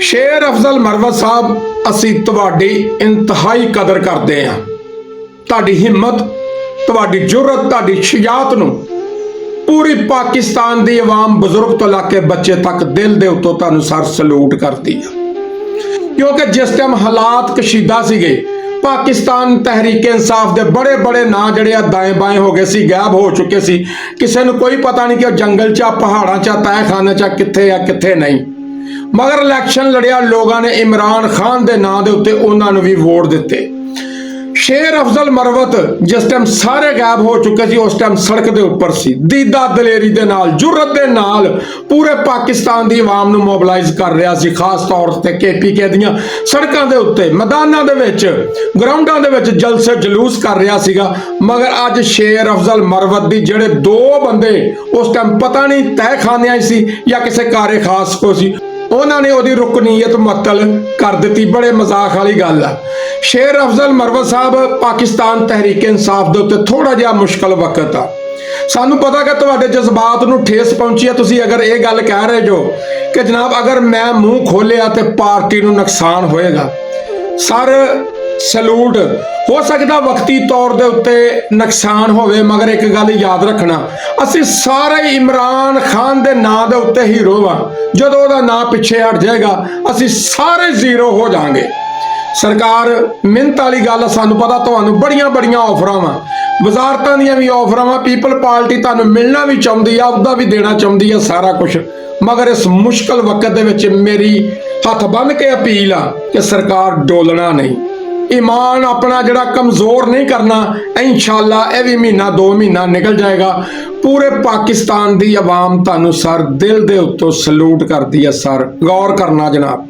शेर अफजल मरवत साहब, असी तुहाडी इंतहाई कदर करते हैं। तुहाडी हिम्मत, तुहाडी जुर्रत, तुहाडी शजात नूं पूरी पाकिस्तान दी अवाम बजुर्ग तो लैके बच्चे तक दिल दे उत्तों तुहानूं सर सलूट करती है। क्योंकि जिस टाइम हालात कशीदा सीगे, पाकिस्तान तहरीक इंसाफ दे बड़े बड़े नां जिहड़े आ दाएं बाएं हो गए सी, गायब हो चुके सी। किसी नूं कोई पता नहीं कि जंगल च, पहाड़ां च, तहखाने च कित्थे आ कित्थे नहीं। मगर इलैक्शन लड़िया लोगों ने इमरान खान के नां दे उत्ते उन्हां नूं भी वोट दिते। शेर अफजल मरवत जिस टाइम सारे गायब हो चुके थे, उस टाइम सड़क के उपर सी, दीदा दलेरी दे नाल, जुर्रत दे नाल पूरे पाकिस्तान की आवाम नूं मोबिलाइज कर रहा सी। खास तौर पर KPK दियां सड़कों के उत्ते, मैदानों के विच, ग्राउंडों के विच जलसे जलूस कर रहा सीगा। मगर अज शेर अफजल मरवत दी जिहड़े दो बंदे उस टाइम पता नहीं तहखाने सी या किसी कारे खास को सी, उन्होंने उहदी रुकनीयत मुअत्तल कर दी। बड़े मजाक वाली गल है। शेर अफजल मरवत साहब, पाकिस्तान तहरीक इंसाफ के उत्ते थोड़ा जिहा मुश्किल वक्त आ। सानू पता कि तुहाडे जज्बात नूं ठेस पहुंची है। तुसीं अगर ये गल कह रहे जो कि जनाब अगर मैं मूँह खोलिया तो पार्टी नूं नुकसान होएगा, सर सलूट हो सकता वक्ती तौर के उत्ते नुकसान होवे, मगर एक गल याद रखना, असी सारे इमरान खान के नां दे उत्ते हीरो वा। जदों उहदा नां पिछे हट जाएगा असी सारे जीरो हो जाएंगे। सरकार मिहनत वाली गल, सानू पता तुहानूं बड़ियां बड़ियां ऑफरां वा, वजारतां दियां भी ऑफरां वा, पीपल पार्टी तुहानूं मिलना भी चाहुंदी आ, उहदा भी देना चाहुंदी आ सारा कुछ। मगर इस मुश्किल वक्त दे विच मेरी हथ बन के अपील आ कि सरकार डोलना नहीं, ईमान अपना जड़ा कमजोर नहीं करना। इंशाअल्लाह यह भी महीना 2 महीना निकल जाएगा। पूरे पाकिस्तान की आवाम तुहानूं सर दिल दे उत्तों सलूट करती है। सर गौर करना जनाब।